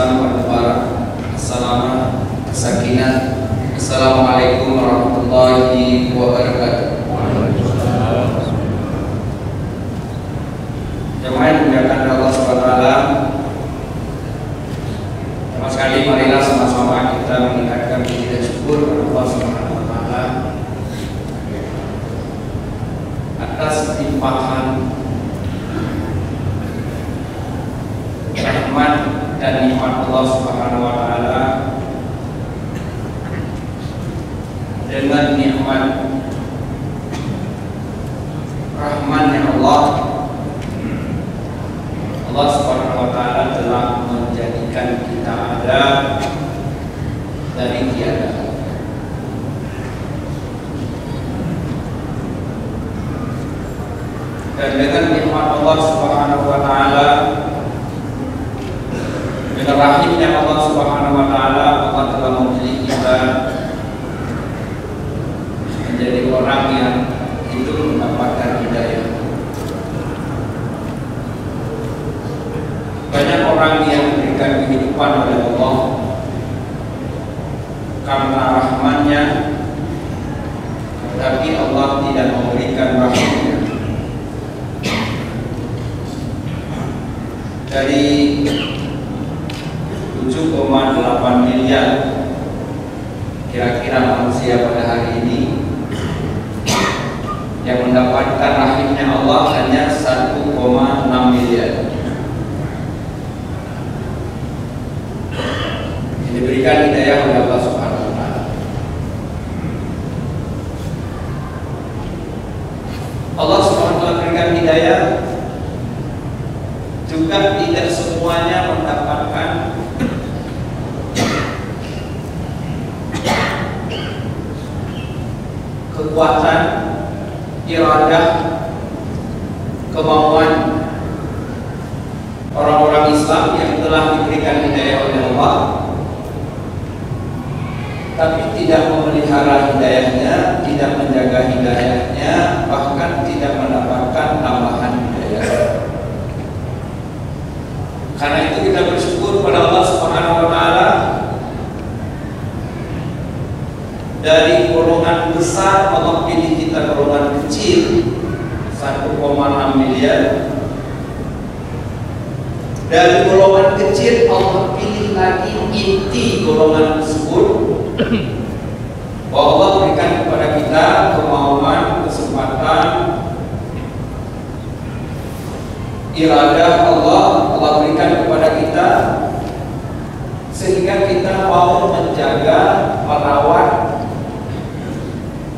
Islam al-Mubarak. Assalamualaikum warahmatullahi wabarakatuh. Jemaah yang dimuliakan Allah Subhanahu wa taala. Pertama sekali marilah sama-sama kita meningkatkan puji dan syukur kepada Allah Subhanahu wa taala atas limpahan rahmat dan nikmat Allah Subhanahu wa taala. Dengan nikmat rahman-Nya Allah Subhanahu wa taala telah menjadikan kita ada dari tiada. Dan dengan nikmat Allah Subhanahu wa taala, dengan rahimnya Allah Subhanahu wa taala, Allah telah memilih kita menjadi orang yang itu mendapatkan hidayah. Banyak orang yang diberikan kehidupan oleh Allah karena rahman-Nya, tetapi Allah tidak memberikan rahmat-Nya. Dari 7,8 miliar kira-kira manusia pada hari ini, yang mendapatkan rahimnya Allah hanya 1,6 miliar. Yang diberikan hidayah oleh Allah Subhanahu wa taala. Allah Subhanahu wa taala berikan hidayah, juga tidak semuanya mendapatkan kekuatan, iradah, kemauan orang-orang Islam yang telah diberikan hidayah oleh Allah, tapi tidak memelihara hidayahnya, tidak menjaga hidayahnya, bahkan tidak mendapatkan tambahan hidayah. Karena itu kita bersyukur pada Allah Subhanahu wa taala, dari golongan besar Allah pilih kita golongan kecil 1,6 miliar. Dari golongan kecil Allah pilih lagi inti golongan tersebut, bahwa Allah berikan kepada kita kemauan, kesempatan, iradah Allah berikan kepada kita, sehingga kita mau menjaga, merawat,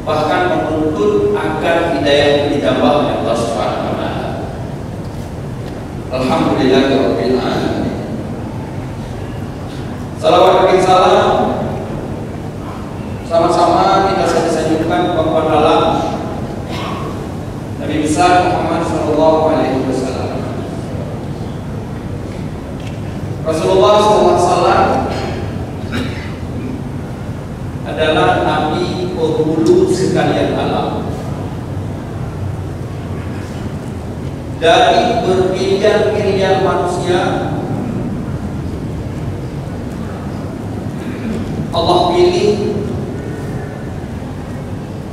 bahkan menuntut agar hidayah ditambah oleh Allah Subhanahu wa taala. Alhamdulillahirabbil alamin. Salawat dan salam sama-sama kita sanjungkan kepada Nabi besar Muhammad sallallahu alaihi wasallam. Rasulullah SAW adalah Nabi penghulu sekalian alam. Dari bermiliar-miliar manusia, Allah pilih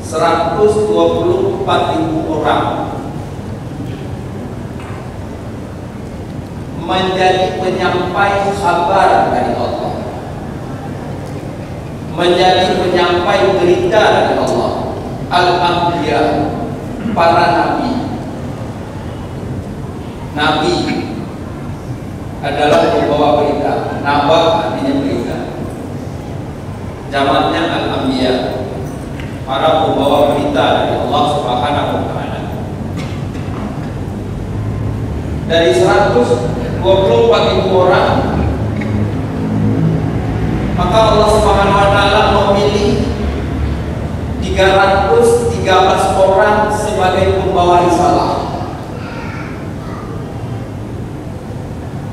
124.000 orang menjadi penyampai kabar dari Allah, menjadi penyampai berita dari Allah. Al-Anbiya, para nabi. Nabi adalah pembawa berita. Naba artinya berita. Jamaknya Al-Anbiya, para pembawa berita dari Allah Subhanahu wa taala. Dari 124.000 orang, maka Allah Subhanahu wa taala memilih 313 orang sebagai pembawa risalah.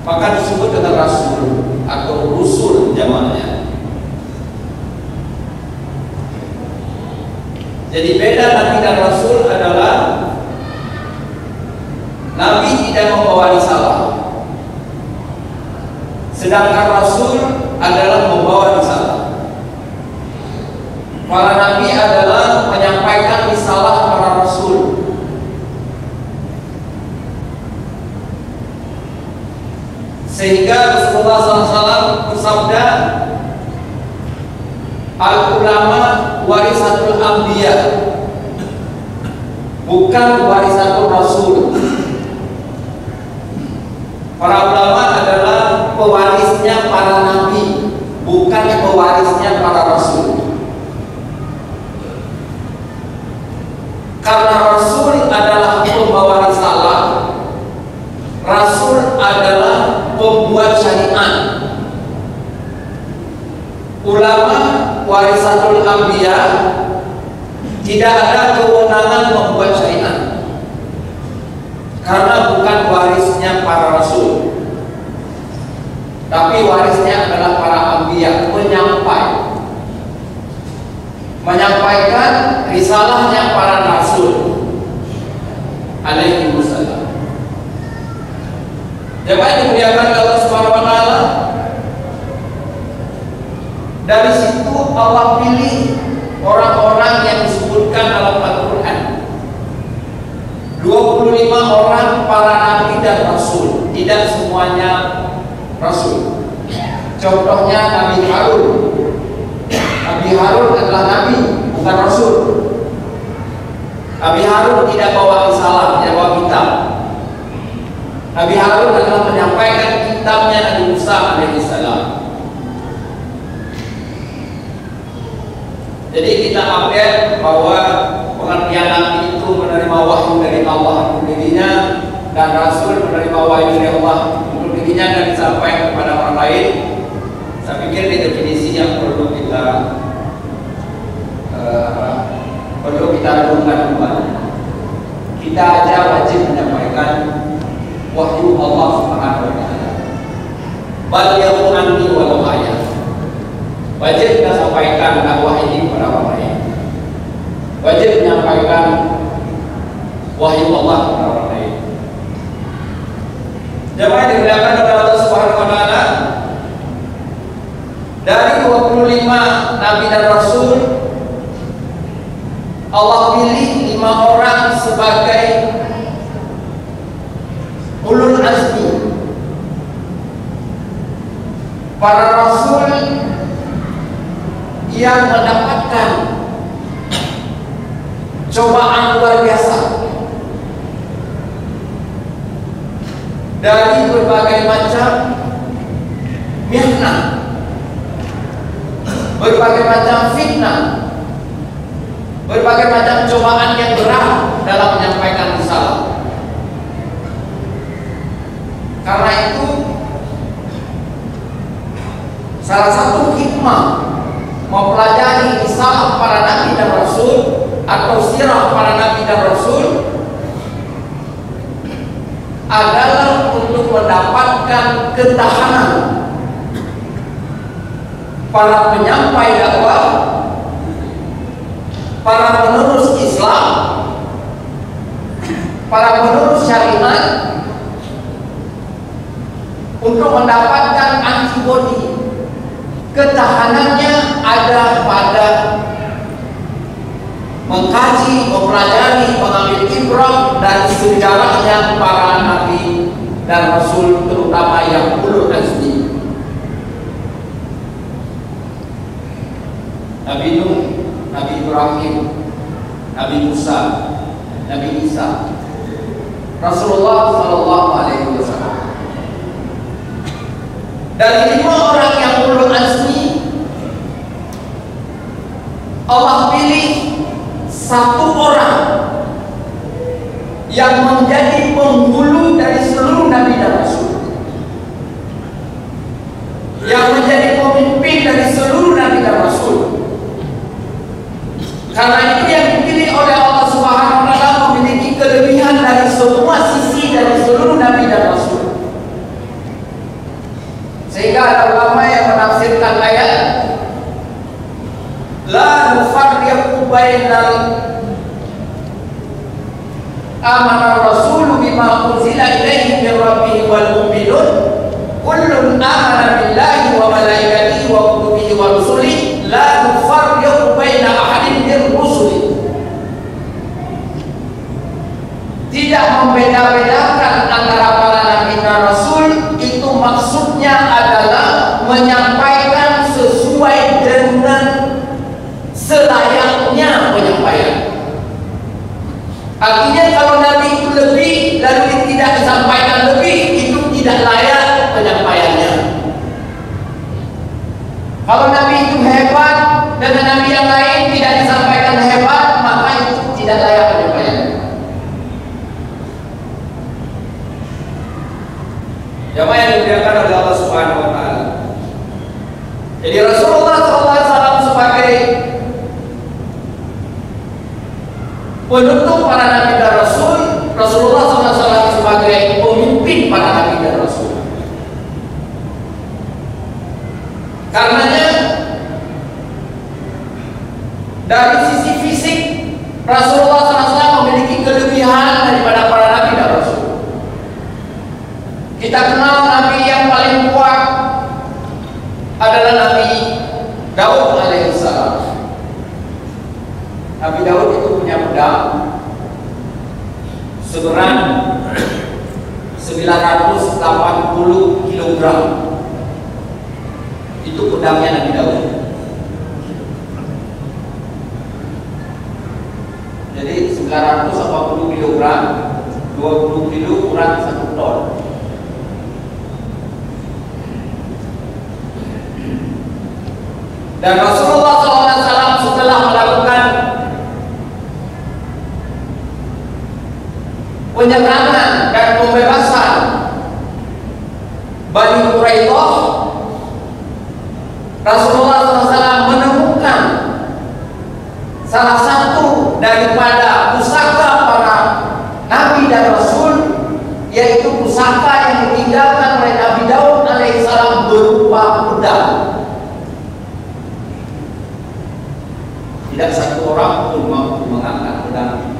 Maka disebut dengan rasul atau rusul jamaknya. Jadi beda Nabi dan Rasul adalah Nabi tidak membawa risalah, sedangkan Rasul adalah membawa risalah. Para nabi adalah menyampaikan risalah para Rasul. Sehingga Rasulullah SAW bersabda, al-ulama warisatul anbiya, bukan warisatul Rasul. Para ulama adalah pewarisnya para nabi, bukan pewarisnya para Rasul. Karena Rasul adalah pembawa risalah, Rasul adalah pembuat syariat. Ulama warisatul anbiya tidak ada kewenangan membuat syariat, karena bukan warisnya para Rasul, tapi warisnya adalah para anbiya, menyampaikan risalahnya para Rasul alaihi wasallam. Jemaah dimuliakan Allah Subhanahu wa taala, dari situ Allah pilih orang-orang yang disebutkan dalam Al-Quran. 25 orang para nabi dan Rasul, tidak semuanya Rasul. Contohnya Nabi Harun. Nabi Harun adalah nabi, bukan Rasul. Nabi Harun tidak bawa risalah, tidak bawa kitab. Nabi Harun adalah menyampaikan kitabnya Nabi Musa alaihissalam. Jadi kita update bahwa pengertian nabi itu menerima wahyu dari Allah untuk dirinya, dan Rasul menerima wahyu dari Allah untuk dirinya dan disampaikan kepada orang lain. Saya pikir ini definisi yang perlu kita renungkan kembali. Kita aja wajib menyampaikan wahyu Allah Subhanahu wa taala. Balighu anni walau ayat. Wajib kita sampaikan dakwah ini kepada orang lain. Wajib menyampaikan wahyu Allah kepada orang lain. Jemaah dimuliakan oleh Allah Subhanahu wa taala, dari 25 nabi dan rasul, Allah pilih 5 orang sebagai ulul azmi. Para rasul yang mendapatkan cobaan luar biasa dari berbagai macam mihnah, berbagai macam fitnah, berbagai macam cobaan yang berat dalam menyampaikan risalah. Karena itu salah satu hikmah mempelajari risalah para nabi dan rasul atau sirah para nabi dan rasul adalah untuk mendapatkan ketahanan para penyampai dakwah, para penerus Islam, para penerus syariat, untuk mendapatkan antibodi. Ketahanannya ada pada mengkaji, mempelajari, mengambil ibrah dari sejarahnya para nabi dan rasul, terutama yang ulul azmi. Nabi Nuh, Nabi Ibrahim, Nabi Musa, Nabi Isa, Rasulullah Sallallahu Alaihi Wasallam. Dari 5 orang yang ulul azmi, Allah pilih 1 orang yang menjadi penghulu dari seluruh nabi dan rasul, yang menjadi pemimpin dari seluruh nabi dan rasul. Karena itu yang dipilih oleh Allah Subhanahu wa taala memiliki kelebihan dari semua sisi dari seluruh nabi dan rasul. Sehingga ada ulama yang menafsirkan ayat la nufarriqu bainal amana rasul bima unzila ilaihi min rabbih wal mu'minun kullun amana billahi wa malaikatihi wa kutubihi wa rusulihi la nufarriqu baina ahadin min rusuli. Tidak membeda-bedakan antara para nabi dan rasul, itu maksudnya adalah menyampaikan sesuai dengan selayaknya penyampaian. Artinya kalau nabi itu lebih lalu tidak disampaikan lebih, itu tidak layak penyampaiannya. Kalau nabi itu hebat dengan nabi yang lain tidak disampaikan hebat, maka itu tidak layak penyampaiannya. Jamaah yang dimuliakan oleh Allah Subhanahu wa taala. Jadi Rasulullah SAW sebagai penutup para nabi dan rasul, Rasulullah SAW sebagai pemimpin para nabi dan rasul. Karenanya dari sisi fisik Rasulullah SAW memiliki kelebihan daripada para nabi dan rasul. Kita kenal nabi yang paling kuat adalah Nabi Daud alaihissalam. Nabi Daud itu punya pedang seberat 980 kg. Itu pedangnya Nabi Daud. Jadi 980 kg, 20 kilo kurang 1 ton. Dan Rasulullah SAW setelah melakukan penyerangan dan pembebasan Bani Quraidah, Rasulullah SAW menemukan salah satu daripada pusaka para nabi dan rasul, yaitu pusaka yang ditinggalkan oleh Nabi Daud alaihissalam berupa pedang. Tidak satu orang pun mampu mengangkat pedang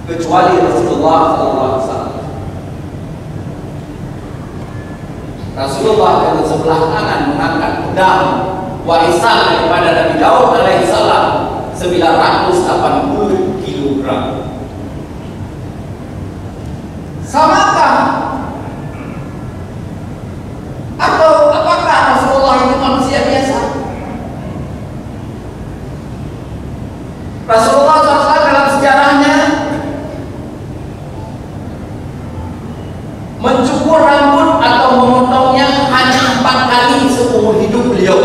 kecuali Rasulullah SAW. Rasulullah dengan sebelah kanan mengangkat pedang warisan daripada Nabi Daud alaihissalam 980 kg. Samakah atau apakah Rasulullah itu manusia biasa? Rasulullah SAW dalam sejarahnya mencukur rambut atau memotongnya hanya 4 kali seumur hidup beliau.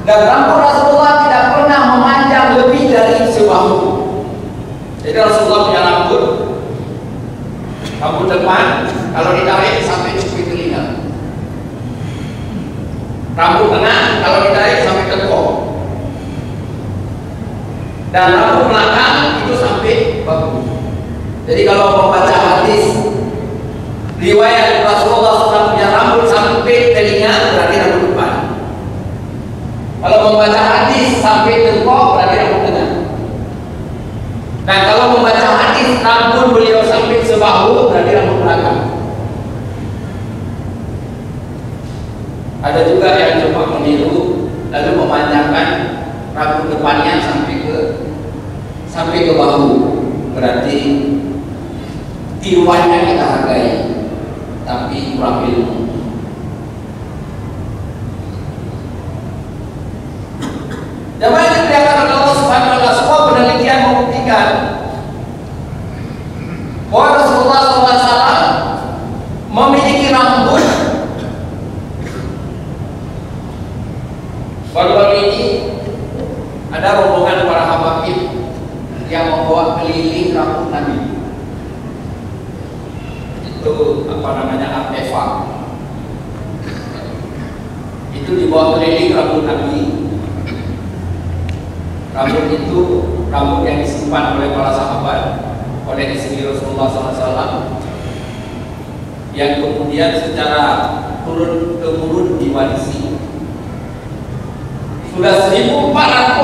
Dan rambut Rasulullah tidak pernah memanjang lebih dari sebahu. Jadi Rasulullah punya rambut depan kalau ditarik sampai cukup telinga. Rambut tengah kalau ditarik sampai tekuk, dan rambut belakang itu sampai bahu. Jadi kalau membaca hadis riwayat Rasulullah SAW punya rambut sampai telinga, berarti rambut depan. Kalau membaca hadis sampai tekuk, berarti rambut tengah. Dan kalau membaca hadis rambut beliau sampai sebahu, berarti rambut belakang. Ada juga yang coba meniru lalu memanjangkan rambut depannya sampai ke bahu, berarti tiruannya kita hargai, tapi kurang ilmu. Jamaah yang dimuliakan oleh Allah Subhanahu wa taala, semua penelitian membuktikan bahwa Rasulullah SAW memiliki rambut. Baru-baru ini ada rombongan para habaib yang membawa keliling rambut Nabi. Itu artefak. Itu dibawa keliling rambut Nabi. Rambut itu rambut yang disimpan oleh para sahabat, oleh istri Rasulullah SAW, yang kemudian secara turun-temurun diwarisi. Sudah 1444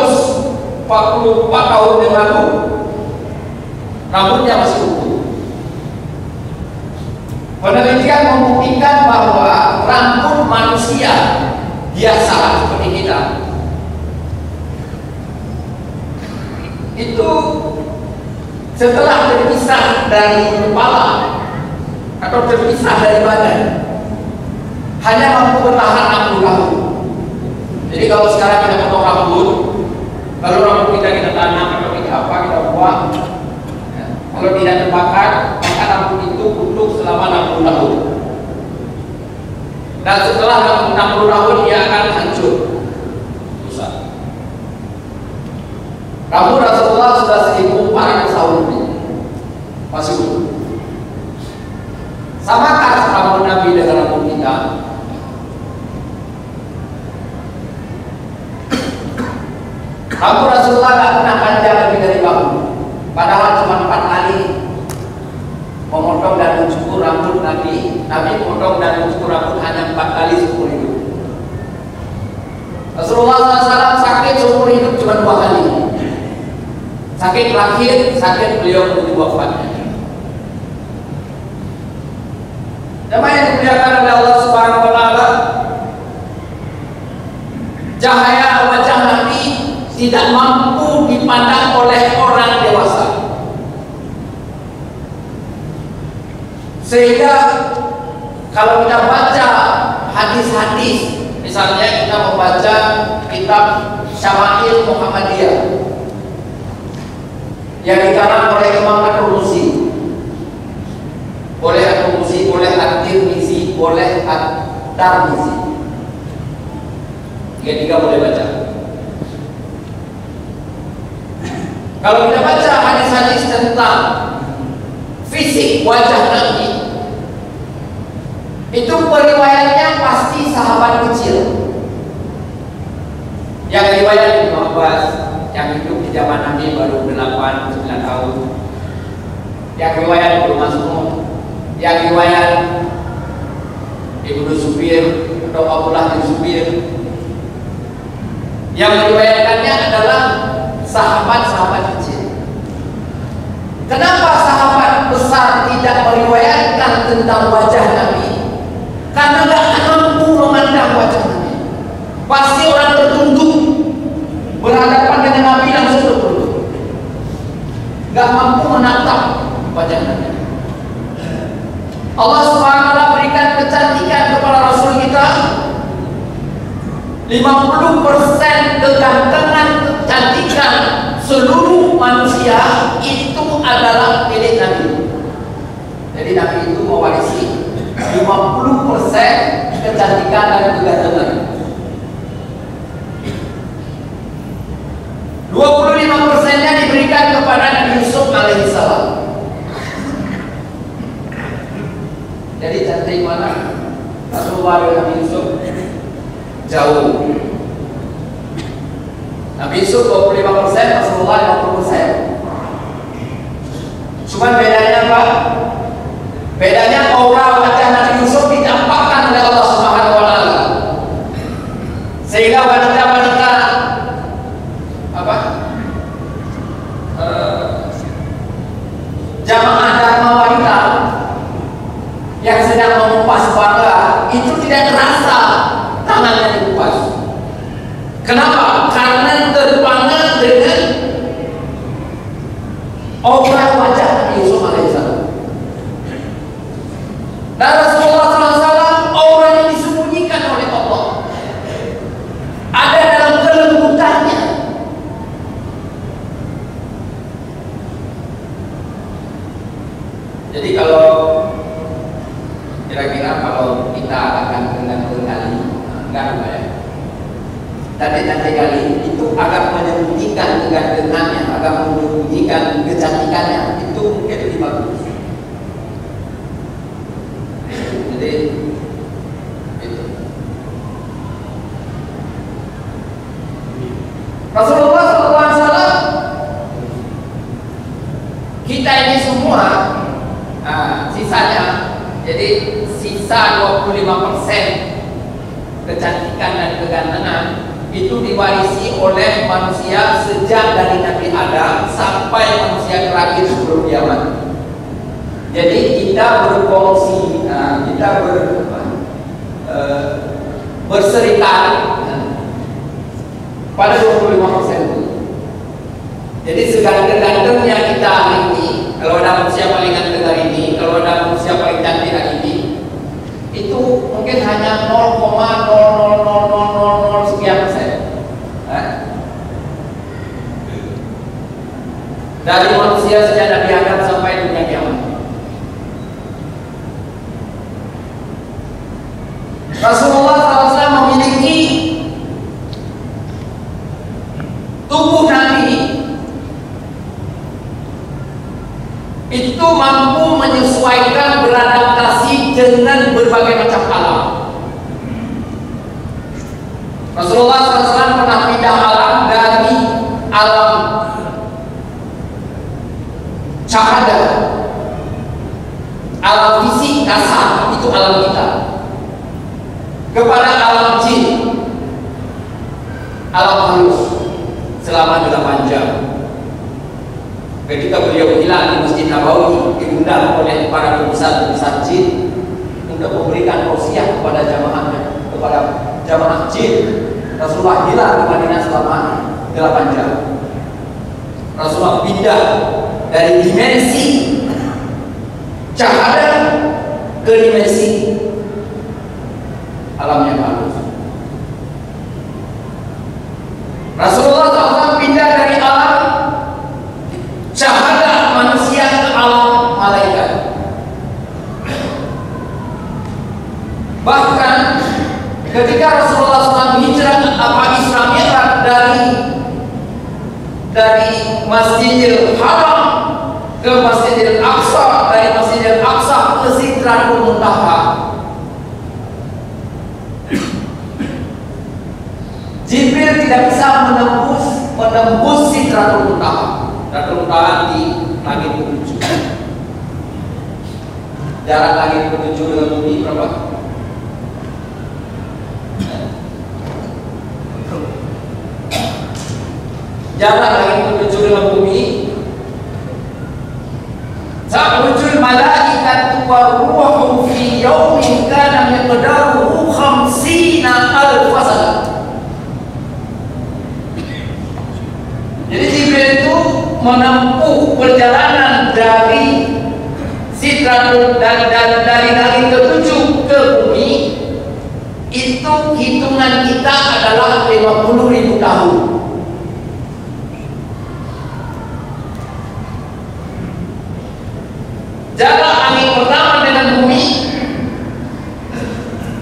tahun yang lalu rambutnya masih utuh. Penelitian membuktikan bahwa rambut manusia biasa seperti kita itu setelah terpisah dari kepala atau terpisah dari badan hanya mampu bertahan 60 tahun. Jadi kalau sekarang kita potong rambut, kalau rambut kita tanam atau kita apa, kita buang, ya, kalau tidak terbakar maka rambut itu utuh selama 60 tahun. Dan setelah 60 tahun dia akan hancur. Rambut Rasulullah sudah 1400 tahun lebih masih utuh. Samakah rambut Nabi dengan rambut kita? Rambut Rasulullah tidak pernah panjang lebih dari bahu. Padahal cuma 4 kali memotong dan mencukur rambut Nabi. Nabi memotong dan mencukur rambut hanya 4 kali seumur hidup. Rasulullah SAW sakit seumur hidup cuma 2 kali. Sakit terakhir, sakit beliau menuju wafatnya. Jemaah yang dimuliakan oleh Allah Subhanahu wa taala, cahaya wajah Nabi tidak mampu dipandang oleh orang dewasa. Sehingga kalau kita baca hadis-hadis, misalnya kita membaca kitab Syama'il Muhammadiyah yang dikarang oleh Imam At-Tirmizi, boleh At-Tirmizi, boleh At-Tirmizi, boleh At-Tirmizi, tiga boleh baca. Kalau kita baca hadis-hadis tentang fisik wajah Nabi, itu periwayatnya pasti sahabat kecil. Yang riwayat Ibnu Abbas yang hidup di zaman Nabi baru 8-9 tahun. Yang riwayat Ibnu Mas'ud, yang riwayat Ibnu Zubair atau Abdullah bin Zubair. Yang meriwayatkannya adalah sahabat-sahabat kecil. Kenapa sahabat besar tidak meriwayatkan tentang wajah Nabi? Karena tidak mampu memandang wajah Nabi. Pasti orang tertunduk berhadapan dengan Nabi langsung tertunduk, nggak mampu menatap wajah Nabi. Allah Subhanahu wa taala berikan kecantikan kepada Rasul kita. 50% kegantengan kecantikan seluruh manusia itu adalah milik Nabi. Jadi Nabi itu mewarisi 50% kecantikan dan kegantengan. 25%-nya diberikan kepada Nabi Yusuf alaihissalam. Jadi cantik mana? Rasulullah dan Nabi Yusuf jauh. Nabi Yusuf 25%, Rasulullah 50%. Cuman bedanya apa? Bedanya aura wajah Nabi Yusuf ditampakkan oleh Allah Subhanahu wa taala. Sehingga wanita-wanita jamaah dharma wanita yang sedang mengupas bangga itu tidak terasa tangannya dikupas. Kenapa? Karena terpana dengan aura wajah Nabi Yusuf alaihissalam. Dan Rasulullah SAW aura yang disembunyikan oleh Allah ada dalam kelembutannya. Jadi kalau kira-kira kalau kita akan dengan kali, enggak ya. Tadi kali itu agak menyembunyikan kegantengannya, agak menyembunyikan kecantikannya, itu mungkin lebih bagus. Jadi itu. Rasulullah SAW, kita ini semua, sisanya, jadi sisa 25% kecantikan dan kegantengan itu diwarisi oleh manusia sejak dari Nabi Adam sampai manusia terakhir sebelum kiamat. Jadi kita berkongsi, berserikat pada 25%. Jadi seganteng-gantengnya kita hari ini, kalau ada manusia paling ganteng hari ini, kalau ada manusia paling cantik hari ini, itu mungkin hanya 0,00000 sekian persen. Dari manusia sejak Nabi Adam sampai dunia kiamat. Rasulullah SAW memiliki tubuh Nabi itu mampu menyesuaikan, beradaptasi dengan berbagai macam alam. Rasulullah SAW pernah pindah alam dari alam cahaya, alam fisik kasar, itu alam kita, kepada alam jin, alam halus selama 8 jam. Ketika beliau hilang di Masjid Nabawi, diundang oleh para pembesar jin untuk memberikan tausiah kepada jamaahnya, kepada jamaah jin. Rasulullah hilang di Madinah selama 8 jam. Rasulullah pindah dari dimensi cahaya ke dimensi alam yang halus. Rasulullah SAW pindah dari alam cahaya manusia ke alam malaikat. Bahkan ketika Rasulullah SAW hijrah Isra Mi'raj dari Masjidil Haram ke Masjidil Aqsa, dari Masjidil Aqsa ke Sidratul Muntaha, Jibril tidak bisa menembus Sidratul Muntaha. Sidratul Muntaha di langit ke-7. Jarak langit ke-7 dengan bumi berapa? Jarak langit ke-7 dengan bumi, ta'rujul malaikatu war-ruhu fi yawmin kana miqdaruhu 50,000 sanah. Jadi Jibril itu menempuh perjalanan dari Sidratul dari langit ke-7 ke bumi, itu hitungan kita adalah 50.000 tahun. Jarak langit pertama dengan bumi,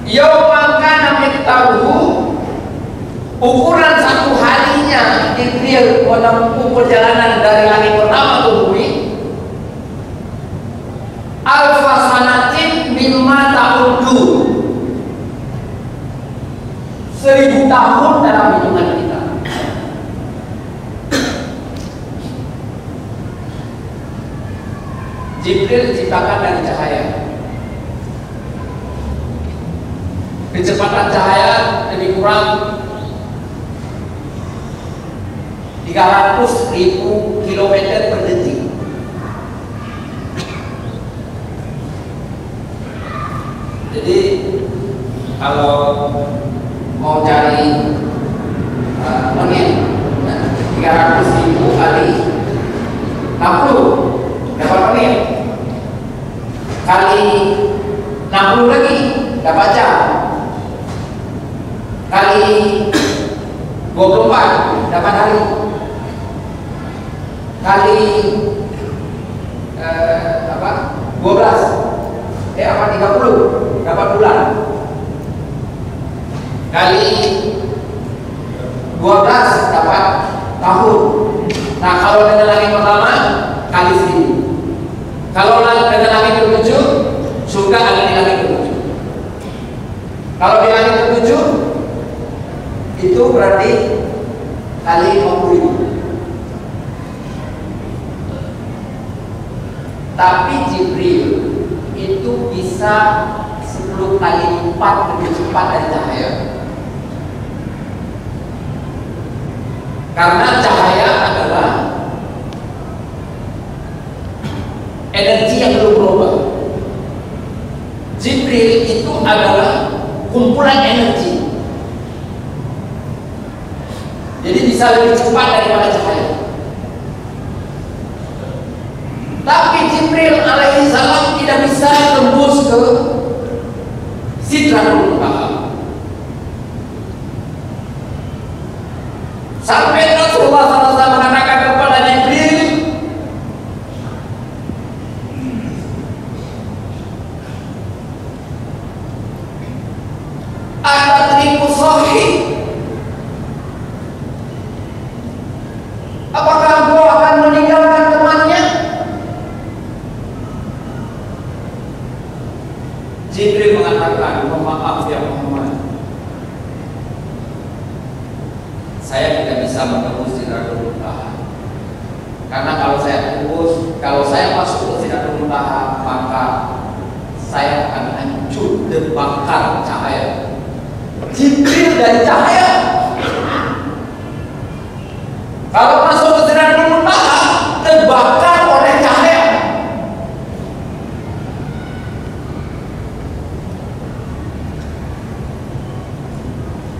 yauman kana miqdaruhu, ukuran satu harinya Jibril menempuh perjalanan dari langit pertama ke bumi, alfa sanatin mimma ta'udun, 1000 tahun dalam hitungan kita. Jibril diciptakan dari cahaya. Kecepatan cahaya lebih kurang 300.000 km per detik. Jadi kalau mau cari menit, 300.000 kali 60 dapat menit, kali 60 lagi dapat jam, kali 24 dapat hari, kali 30 dapat bulan, kali 12 dapat tahun. Nah, kalau dengan langit pertama kali 1000. Kalau dengan langit ke-7, surga ada di langit ke-7. Kalau di langit ke-7 itu berarti kali 50.000. Tapi Jibril itu bisa 10 kali lipat lebih cepat dari cahaya. Karena cahaya adalah energi yang belum berubah. Jibril itu adalah kumpulan energi, jadi bisa lebih cepat daripada cahaya. Tapi Jibril alaihi salam tidak bisa tembus ke Sidratul Muntaha. Sampai Rasulullah SAW mengatakan kepada Jibril, "Atadriku sahih, apakah engkau akan meninggalkan temannya?" Jibril mengatakan, "Maaf ya Muhammad, saya tidak bisa menembus Sidratul Muntaha. Karena kalau saya masuk ke Sidratul Muntaha, maka saya akan hancur terbakar cahaya." Jibril dari cahaya, kalau masuk ke Sidratul Muntaha terbakar oleh cahaya.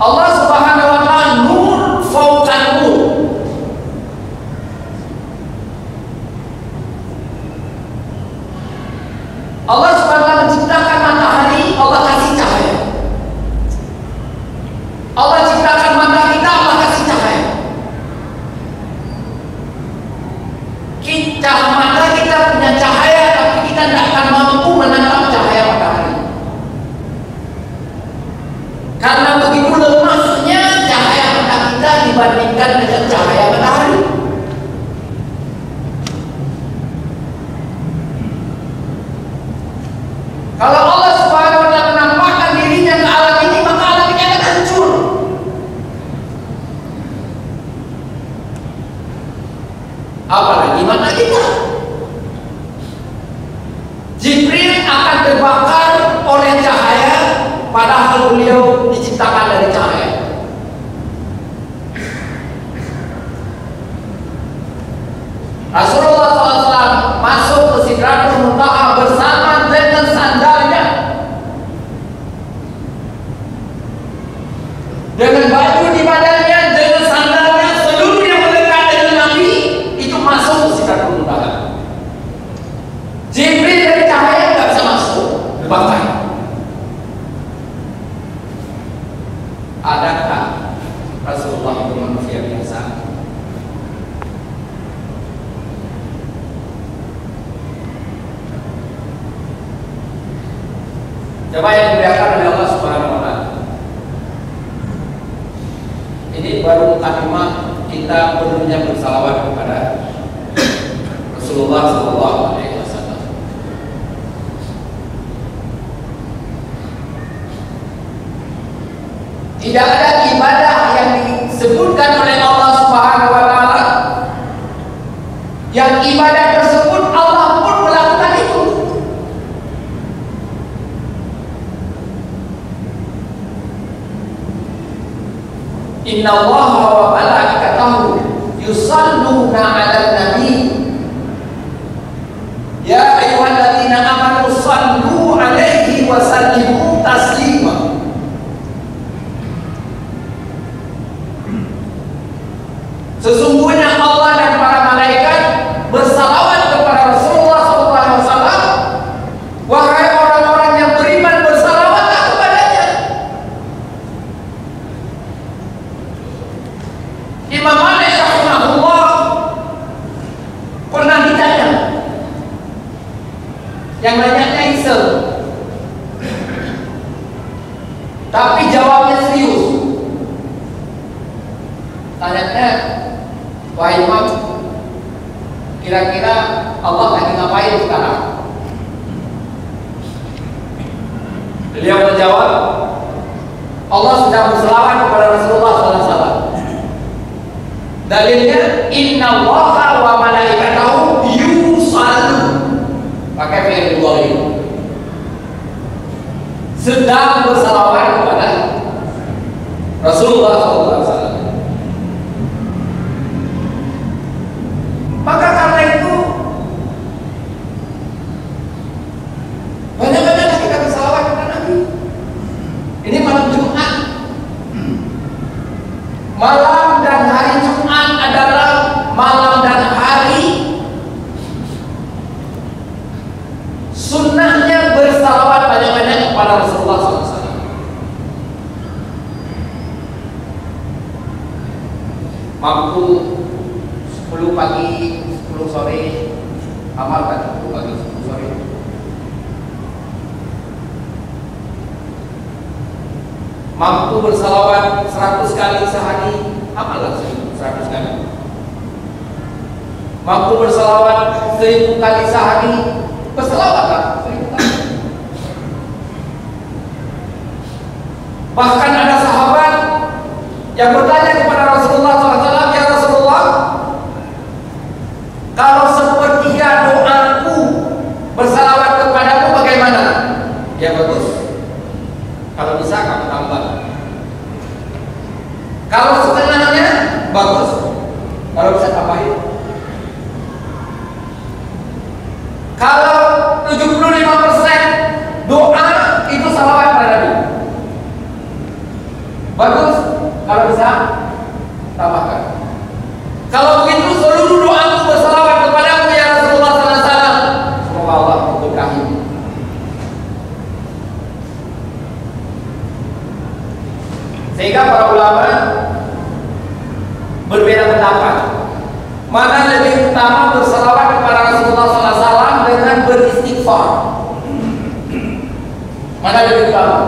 Allah Subhanahu wa ta'ala nur fauqa nur. Allah Subhanahu wa ta'ala menciptakan matahari, Allah kasih cahaya. Allah ciptakan mata kita, Allah kasih cahaya. Mata kita punya cahaya, tapi kita tidak akan mampu menangkap cahaya matahari. Karena begitu lemahnya cahaya mata kita dibandingkan dengan cahaya matahari. Kalau Allah Subhanahu wa ta'ala menampakkan dirinya ke alam ini, maka alam ini akan hancur. Apalagi mata kita. Jibril akan terbakar oleh cahaya, padahal beliau diciptakan dari cahaya. Rasulullah SAW masuk ke Sidratul Muntaha bersama dengan sandalnya, dengan baju di badannya, dengan sandalnya, seluruh yang melekat dengan Nabi itu masuk ke Sidratul Muntaha. Jibril dari cahaya nggak bisa masuk, terbakar. Adakah Rasulullah itu manusia biasa? Coba yang dimuliakan oleh Allah Subhanahu wa ta'ala. Ini baru mukadimah kita perlunya bersalawat kepada Rasulullah sallallahu alaihi wasallam. Tidak ada ibadah yang disebutkan oleh Allah Subhanahu wa ta'ala yang ibadah tersebut Allah pun melakukan itu. Inna Allaha wa malaikatahu yusalluna 'alan nabi ya ayyuhalladzina amanu sallu 'alaihi wa sallimu taslima. Sesungguhnya Allah dan para malaikat bersalawat kepada Rasulullah SAW. Wahai orang-orang yang beriman, bersalawatlah kepadanya. Imam Malik rahimahullah pernah ditanya, yang nanyanya iseng, tapi jawabnya serius. Tanyanya, wahai Imam, kira-kira Allah lagi ngapain sekarang? Beliau menjawab, Allah sedang berselawat kepada Rasulullah SAW. Dalilnya, Inna Allaha wa malaikatahu yusallu, pakai fi'il mudhari, sedang berselawat kepada Rasulullah SAW. malam dan hari, sunnahnya bersalawat banyak-banyak kepada Rasulullah SAW. Mampu 10 pagi, 10 sore, amalkan 10 pagi, 10 sore. Mampu bersalawat 100 kali sehari, amalkan 100 kali. Mampu bersalawat 1000 kali sehari, bersalawatlah 1000 kali. Bahkan ada sahabat yang bertanya kepada Rasulullah SAW, ya Rasulullah, kalau sepertiga doaku bersalawat kepadamu bagaimana? Ya bagus. Kalau bisa kamu tambah. Kalau setengahnya bagus. Kalau bisa tambahin. Kalau 75% doa itu salawat pada Nabi, bagus. Kalau bisa tambahkan. Kalau begitu seluruh doaku bersalawat kepadamu ya Rasulullah SAW, semoga Allah memberkahi. Sehingga para ulama berbeda pendapat, mana lebih utama bersalawat kepada Rasulullah SAW dengan beristighfar. Mana lebih utama?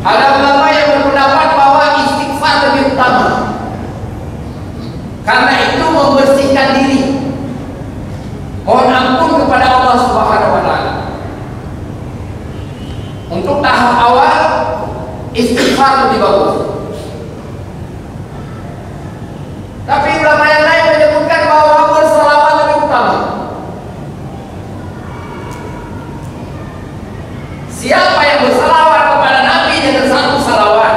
Ada ulama yang berpendapat bahwa istighfar lebih utama, karena itu membersihkan diri, mohon ampun kepada Allah Subhanahu wa Ta'ala. Untuk tahap awal istighfar lebih bagus. Tapi ulama yang lain menyebutkan bahwa bersalawat lebih utama. Siapa yang bersalawat kepada Nabi dengan satu salawat,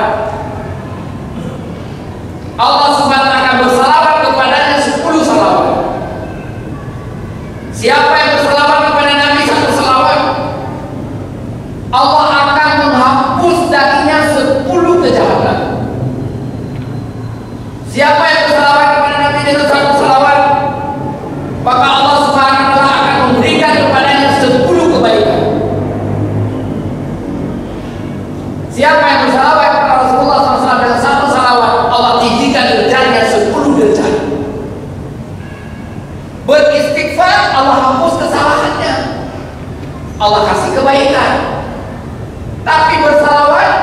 Allah Subhanahu wa Ta'ala bersalawat kepadanya 10 salawat. Siapa yang bersalawat kepada Nabi satu salawat, Allah akan menghapus darinya 10 kejahatan. Siapa yang bersalawat kepada Nabi dengan satu salawat, maka Allah Subhanahu wa Ta'ala akan memberikan kepadanya 10 kebaikan. Siapa yang bersalawat kepada Rasulullah SAW dengan satu salawat, Allah tinggikan derajatnya 10 derajat. Beristighfar, Allah hapus kesalahannya, Allah kasih kebaikan. Tapi bersalawat,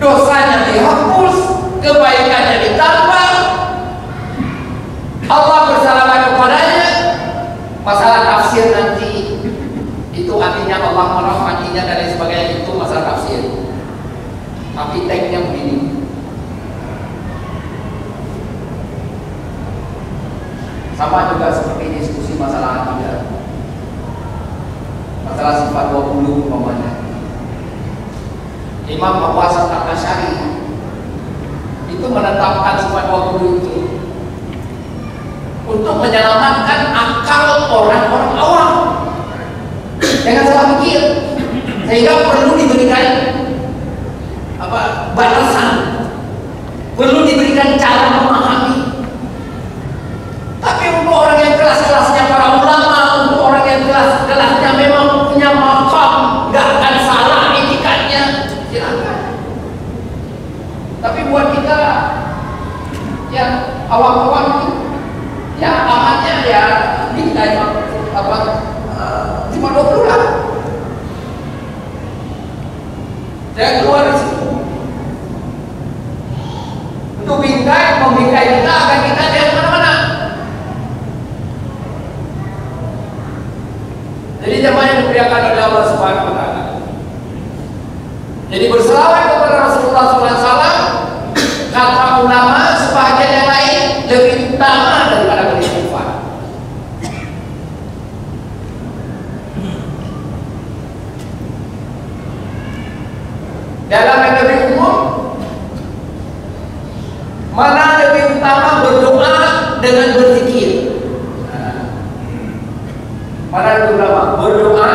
dosanya dihapus, kebaikannya ditambah. Allah bersalawat kepadanya. Masalah tafsir nanti, itu artinya Allah merahmatinya dan lain sebagainya, itu masalah tafsir. Tapi teksnya begini. Sama juga seperti diskusi masalah akidah, masalah sifat 20 umpamanya. Imam Abu Hasan Al-Asy'ari itu menetapkan sifat 20 itu untuk menyelamatkan akal orang-orang awam. Jangan salah pikir, sehingga perlu diberikan batasan, perlu diberikan cara memahami. Tapi untuk orang yang kelas-kelasnya para ulama, untuk orang yang kelas-kelasnya memang punya maqam, nggak akan salah etikanya, silakan. Tapi buat kita yang awam-awam itu, ya amannya ya kita cuma 20 lah. Saya keluar dari situ. Untuk membingkai kita agar kita jangan mana-mana. Jadi jemaah yang dimuliakan oleh Allah Subhanahu wa Ta'ala. Jadi berselawat kepada Rasulullah SAW, kata ulama sebagian yang lain lebih utama daripada beristighfar. Dalam yang lebih umum, mana lebih utama berdoa dengan berzikir? Mana lebih utama berdoa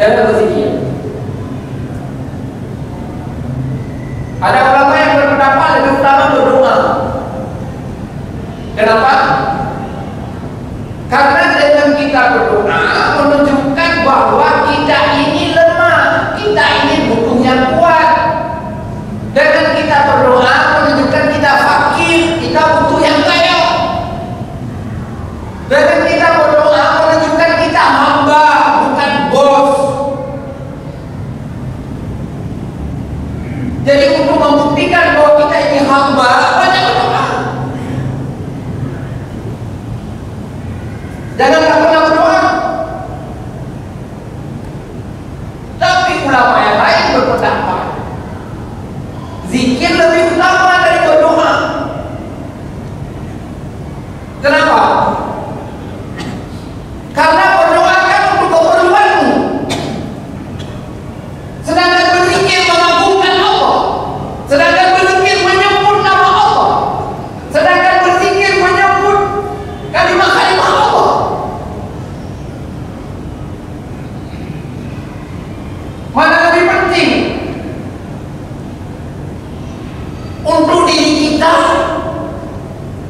dan berzikir? Jadi untuk membuktikan bahwa kita ini hamba, banyak berdoa. Janganlah pernah berdoa. Tapi ulama yang lain berpendapat zikir lebih utama dari berdoa. Kenapa? Karena berdoa kan untuk keperluanmu, sedangkan berzikir mengagungkan Allah, sedangkan berzikir menyebut nama Allah, sedangkan berzikir menyebut kalimat-kalimat Allah. Mana lebih penting untuk diri kita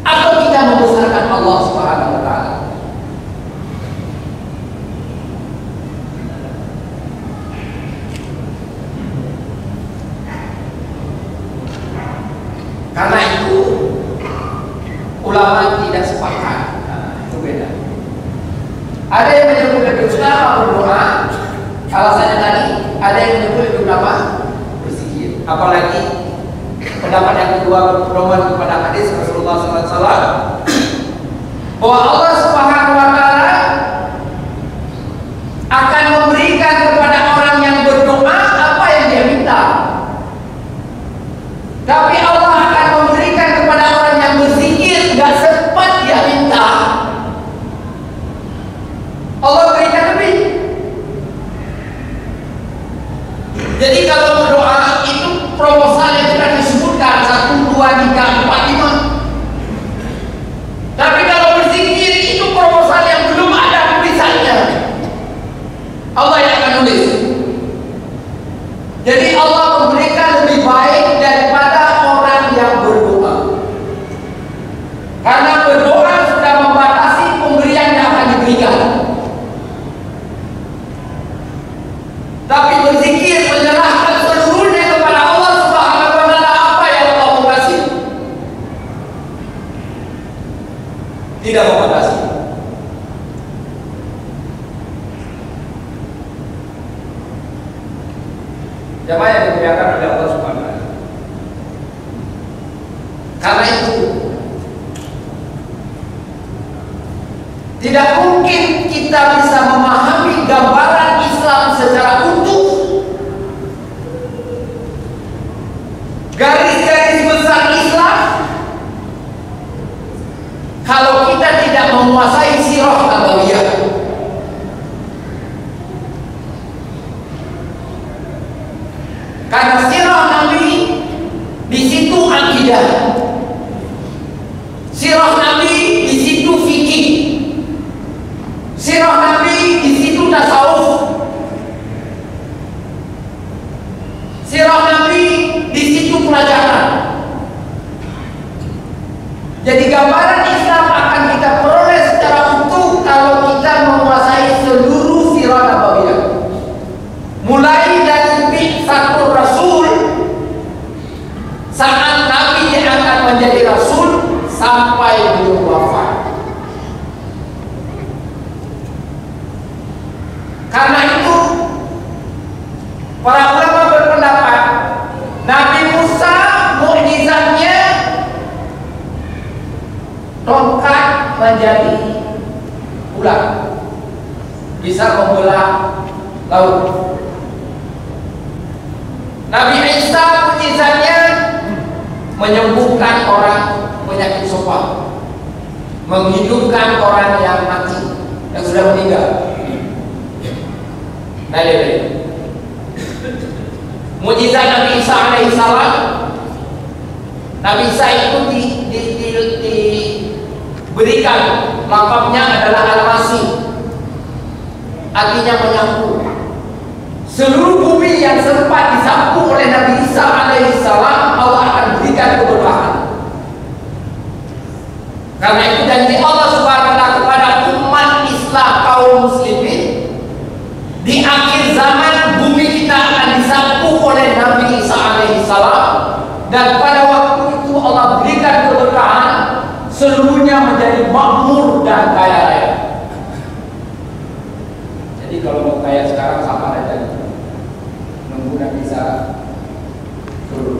atau kita membesarkan Allah Subhanahu wa taala? Karena itu ulama tidak sepakat. Itu beda. Ada yang menyebut lebih utama berdoa, alasannya tadi. Ada yang menyebut lebih utama berzikir. Apalagi pendapat yang kedua berpedoman kepada hadis Rasulullah SAW bahwa Allah Subhanahu wa taala akan memberikan kepada orang yang berdoa apa yang dia minta. Tapi Allah akan memberikan kepada orang yang berzikir gak sempat dia minta, Allah berikan lebih. Jadi kalau berdoa itu proposal yang sudah disebutkan 1, 2, 3, 4, 5. Tapi kalau berzikir itu proposal yang belum ada tulisannya, Allah yang akan nulis. Jadi Allah memberikan lebih baik daripada orang yang berdoa. Karena berdoa sudah membatasi pemberian yang akan diberikan. Tapi berzikir menyerahkan seluruhnya kepada Allah Subhanahu wa taala, apa yang Allah mau kasih. Tidak membatasi. Jamaah yang dimuliakan oleh Allah Subhanahu wa taala. Karena itu tidak mungkin kita bisa memahami gambaran Islam secara utuh, garis-garis besar Islam, kalau kita tidak menguasai sirah nabawiyah. Karena sirah Nabi di situ akidah, sirah Nabi di situ fikih, sirah Nabi di situ tasawuf, sirah Nabi di situ pelajaran. Jadi gambaran Islam akan kita peroleh secara utuh kalau kita menguasai seluruh sirah nabawiyah, mulai dari bi'tsatul Rasul, saat Nabi diangkat menjadi Rasul, sampai beliau wafat. Karena itu para ulama berpendapat Nabi Musa mukjizatnya tongkat menjadi ular, bisa membelah laut. Nabi Isa mukjizatnya menyembuhkan orang penyakit sopa, menghidupkan orang yang mati, yang sudah meninggal. Mukjizat Nabi Isa alaihissalam, Nabi Isa itu diberikan makamnya adalah Al-Masih, artinya menyapu. Seluruh bumi yang sempat disapu oleh Nabi Isa alaihissalam, Allah akan berikan keberkahan. Karena itu janji Allah Subhanahu wa taala kepada umat Islam kaum muslimin, di akhir zaman bumi kita akan disapu oleh Nabi Isa alaihissalam, dan pada waktu itu Allah berikan keberkahan, seluruhnya menjadi makmur dan kaya raya. Jadi kalau mau kaya sekarang sabar aja, nunggu Nabi Isa turun.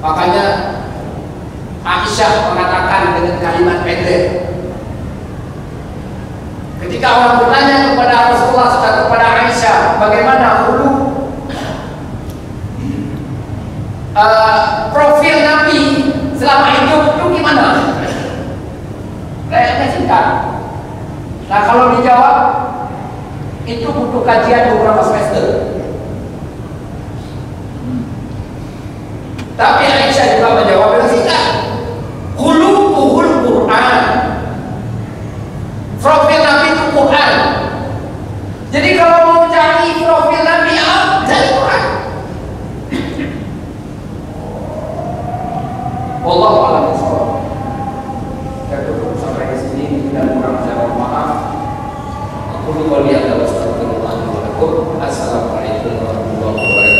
Makanya Aisyah mengatakan dengan kalimat pendek. Ketika orang bertanya kepada Rasulullah dan kepada Aisyah, bagaimana hulu profil Nabi selama hidup itu gimana? Kayaknya singkat. Nah kalau dijawab itu butuh kajian beberapa semester. Tapi Aisyah juga menjawab dengan singkat. Khuluquhul Quran. Profil Nabi itu Quran. Jadi kalau mau cari profil Nabi, cari Quran. Wallahu a'lam bishawab. Saya tutup sampai di sini dan kurang saya mohon maaf. Aku qouli hadza wa astaghfirullah wa lakum. Assalamualaikum warahmatullahi wabarakatuh.